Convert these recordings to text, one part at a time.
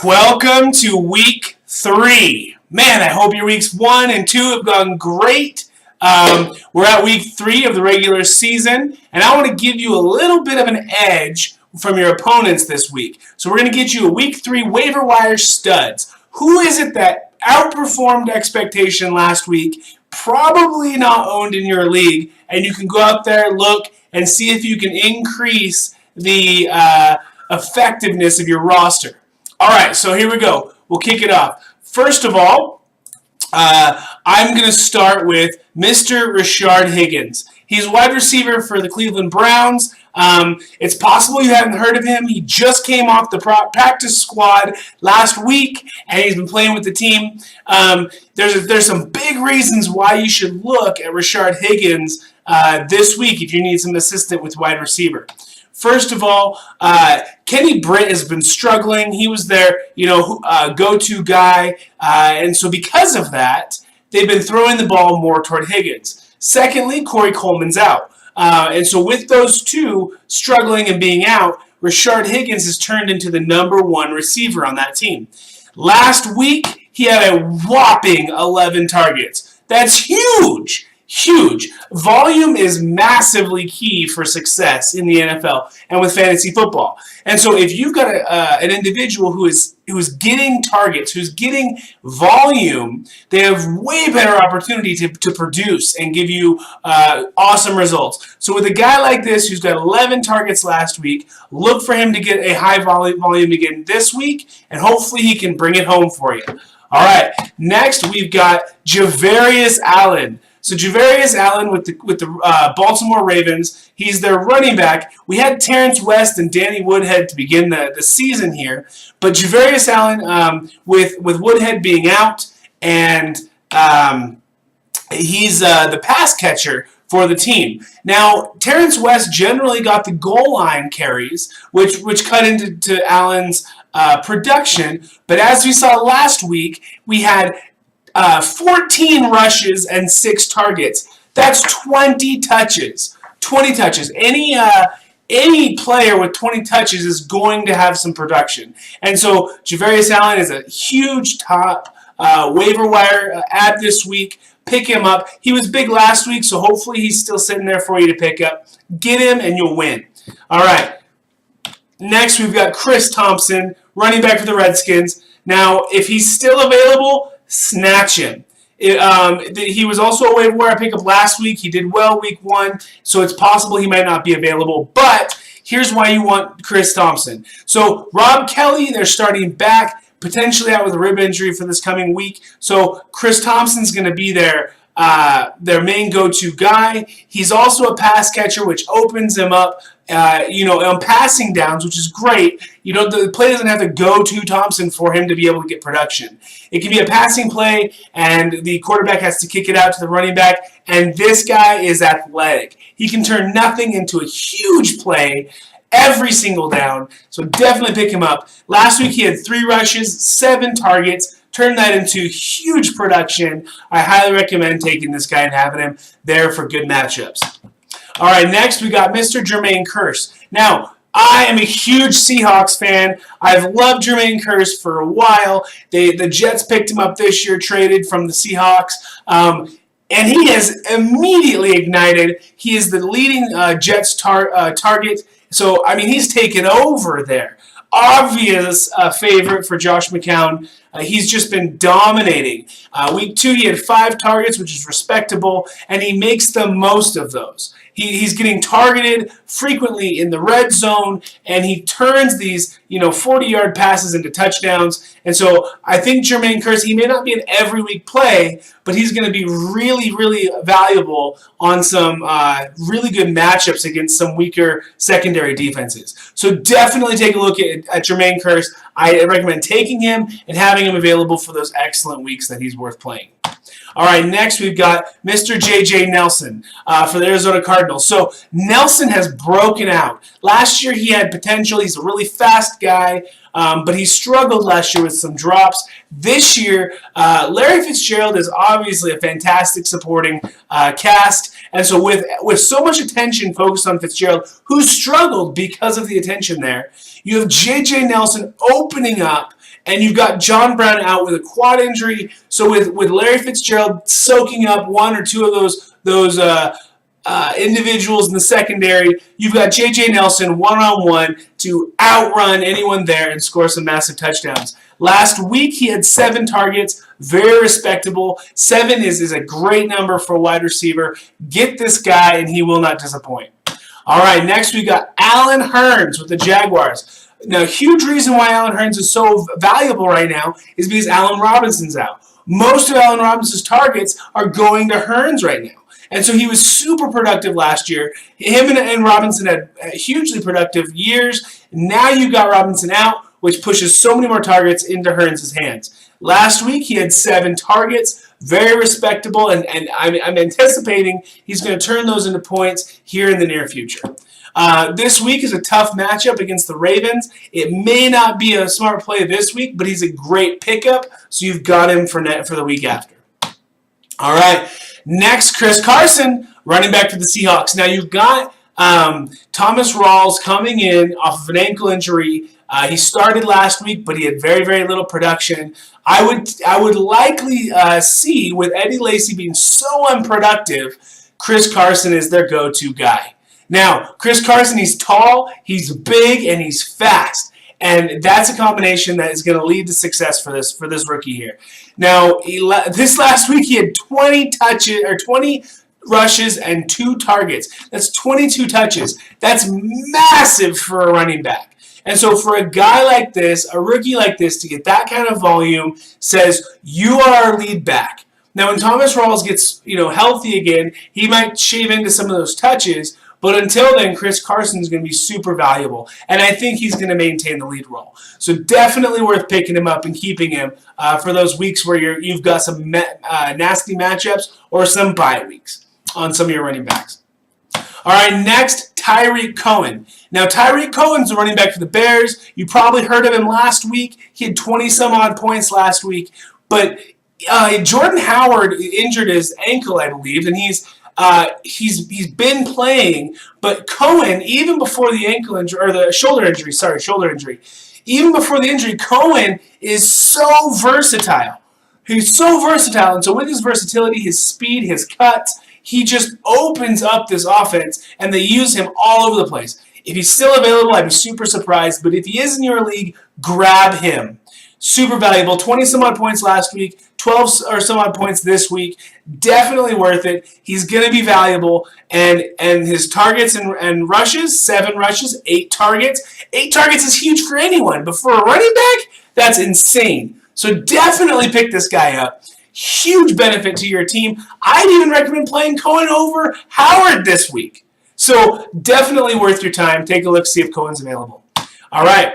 Welcome to week 3. Man, I hope your weeks 1 and 2 have gone great. We're at week 3 of the regular season, and I want to give you a little bit of an edge from your opponents this week. So we're going to get you a week 3 waiver wire studs. Who is it that outperformed expectation last week, probably not owned in your league, and you can go out there, look, and see if you can increase the effectiveness of your roster. All right, so here we go. We'll kick it off. First of all, I'm going to start with Mr. Rashard Higgins. He's wide receiver for the Cleveland Browns. It's possible you haven't heard of him. He just came off the practice squad last week, and he's been playing with the team. There's some big reasons why you should look at Rashard Higgins this week if you need some assistance with wide receiver. First of all, Kenny Britt has been struggling. He was their, go-to guy, and so because of that, they've been throwing the ball more toward Higgins. Secondly, Corey Coleman's out, and so with those two struggling and being out, Rashard Higgins has turned into the number 1 receiver on that team. Last week, he had a whopping 11 targets. That's huge. Huge. Volume is massively key for success in the NFL and with fantasy football. And so if you've got an individual who is getting targets, who's getting volume, they have way better opportunity to produce and give you awesome results. So with a guy like this who's got 11 targets last week, look for him to get a high volume again this week, and hopefully he can bring it home for you. All right, next we've got Javarius Allen. So Javarius Allen with the Baltimore Ravens, he's their running back. We had Terrence West and Danny Woodhead to begin the season here, but Javarius Allen with Woodhead being out, and he's the pass catcher for the team. Now, Terrence West generally got the goal line carries, which cut into Allen's production, but as we saw last week, we had 14 rushes and 6 targets. That's 20 touches. 20 touches. Any player with 20 touches is going to have some production. And so Javarius Allen is a huge top waiver wire add this week. Pick him up. He was big last week, so hopefully he's still sitting there for you to pick up. Get him and you'll win. All right. Next, we've got Chris Thompson, running back for the Redskins. Now, if he's still available, snatch him. He was also a waiver wire pickup last week. He did well week 1, so it's possible he might not be available. But here's why you want Chris Thompson. So Rob Kelly, they're starting back, potentially out with a rib injury for this coming week. So Chris Thompson's going to be their main go-to guy. He's also a pass catcher, which opens him up, on passing downs, which is great. The play doesn't have to go to Thompson for him to be able to get production. It can be a passing play, and the quarterback has to kick it out to the running back, and this guy is athletic. He can turn nothing into a huge play every single down, so definitely pick him up. Last week he had 3 rushes, 7 targets, turned that into huge production. I highly recommend taking this guy and having him there for good matchups. All right, next we got Mr. Jermaine Kearse. Now, I am a huge Seahawks fan. I've loved Jermaine Kearse for a while. The Jets picked him up this year, traded from the Seahawks. And he has immediately ignited. He is the leading Jets target. So, he's taken over there. Obvious favorite for Josh McCown. He's just been dominating. Week 2, he had 5 targets, which is respectable, and he makes the most of those. He's getting targeted frequently in the red zone, and he turns these 40-yard passes into touchdowns. And so I think Jermaine Kearse, he may not be an every week play, but he's going to be really, really valuable on some really good matchups against some weaker secondary defenses. So definitely take a look at Jermaine Kearse. I recommend taking him and having him available for those excellent weeks that he's worth playing. All right, next we've got Mr. J.J. Nelson for the Arizona Cardinals. So Nelson has broken out. Last year he had potential. He's a really fast guy, but he struggled last year with some drops. This year, Larry Fitzgerald is obviously a fantastic supporting cast. And so with so much attention focused on Fitzgerald, who struggled because of the attention there, you have J.J. Nelson opening up And you've got John Brown out with a quad injury. So with Larry Fitzgerald soaking up one or two of those individuals in the secondary, you've got J.J. Nelson one-on-one to outrun anyone there and score some massive touchdowns. Last week, he had 7 targets, very respectable. 7 is a great number for a wide receiver. Get this guy, and he will not disappoint. All right, next we got Allen Hurns with the Jaguars. Now, a huge reason why Allen Hurns is so valuable right now is because Allen Robinson's out. Most of Allen Robinson's targets are going to Hurns right now. And so he was super productive last year. Him and Robinson had hugely productive years. Now you've got Robinson out, which pushes so many more targets into Hurns' hands. Last week he had 7 targets, very respectable, and I'm anticipating he's going to turn those into points here in the near future. This week is a tough matchup against the Ravens. It may not be a smart play this week, but he's a great pickup, so you've got him for the week after. All right, next, Chris Carson, running back for the Seahawks. Now you've got Thomas Rawls coming in off of an ankle injury. He started last week, but he had very, very little production. I would likely see, with Eddie Lacy being so unproductive, Chris Carson is their go-to guy. Now, Chris Carson, he's tall, he's big, and he's fast. And that's a combination that is going to lead to success for this rookie here. Now, this last week he had 20 rushes and 2 targets. That's 22 touches. That's massive for a running back. And so for a guy like this, a rookie like this, to get that kind of volume says, you are our lead back. Now, when Thomas Rawls gets healthy again, he might shave into some of those touches, but until then, Chris Carson is going to be super valuable, and I think he's going to maintain the lead role. So definitely worth picking him up and keeping him for those weeks where you've got some nasty matchups or some bye weeks on some of your running backs. All right, next, Tyree Cohen. Now, Tyree Cohen's a running back for the Bears. You probably heard of him last week. He had 20-some-odd points last week. But Jordan Howard injured his ankle, I believe, and he's been playing. But Cohen, even before the ankle injury, or the shoulder injury, even before the injury, Cohen is so versatile. He's so versatile, and so with his versatility, his speed, his cuts, he just opens up this offense, and they use him all over the place. If he's still available, I'd be super surprised, but if he is in your league, grab him. Super valuable, 20-some-odd points last week, 12 or some odd points this week. Definitely worth it. He's going to be valuable, and his targets and rushes, 7 rushes, 8 targets. 8 targets is huge for anyone, but for a running back, that's insane. So definitely pick this guy up. Huge benefit to your team. I'd even recommend playing Cohen over Howard this week. So definitely worth your time. Take a look, see if Cohen's available. All right.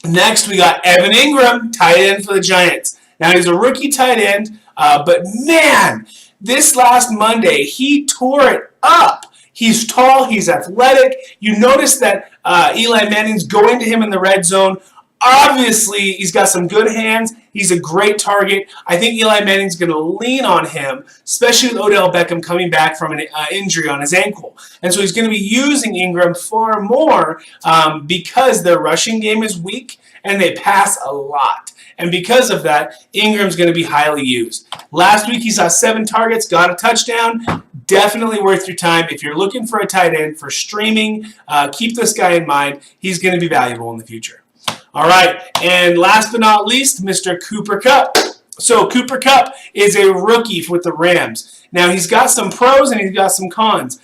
Next, we got Evan Ingram, tight end for the Giants. Now, he's a rookie tight end, but man, this last Monday, he tore it up. He's tall, he's athletic. You notice that Eli Manning's going to him in the red zone. Obviously, he's got some good hands. He's a great target. I think Eli Manning's going to lean on him, especially with Odell Beckham coming back from an injury on his ankle. And so he's going to be using Ingram far more because their rushing game is weak and they pass a lot. And because of that, Ingram's going to be highly used. Last week, he saw 7 targets, got a touchdown. Definitely worth your time. If you're looking for a tight end for streaming, keep this guy in mind. He's going to be valuable in the future. All right, and last but not least, Mr. Cooper Kupp. So Cooper Kupp is a rookie with the Rams. Now, he's got some pros and he's got some cons.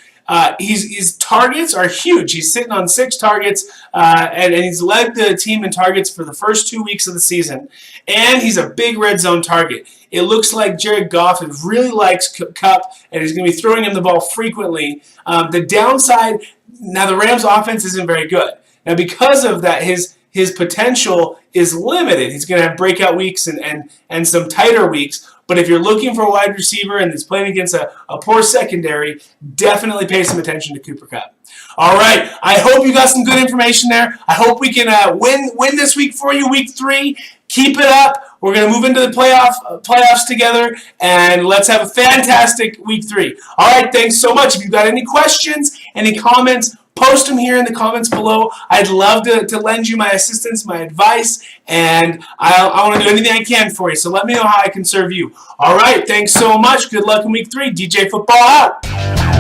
His targets are huge. He's sitting on 6 targets, and he's led the team in targets for the first 2 weeks of the season. And he's a big red zone target. It looks like Jared Goff really likes Kupp, and he's going to be throwing him the ball frequently. The downside, now the Rams' offense isn't very good. Now, because of that, his potential is limited. He's going to have breakout weeks and some tighter weeks. But if you're looking for a wide receiver and is playing against a poor secondary, definitely pay some attention to Cooper Kupp. All right, I hope you got some good information there. I hope we can win this week for you, week 3. Keep it up. We're going to move into the playoffs together, and let's have a fantastic week 3. All right, thanks so much. If you've got any questions, any comments, post them here in the comments below. I'd love to lend you my assistance, my advice, and I want to do anything I can for you. So let me know how I can serve you. All right, thanks so much. Good luck in week 3. DJ Football out.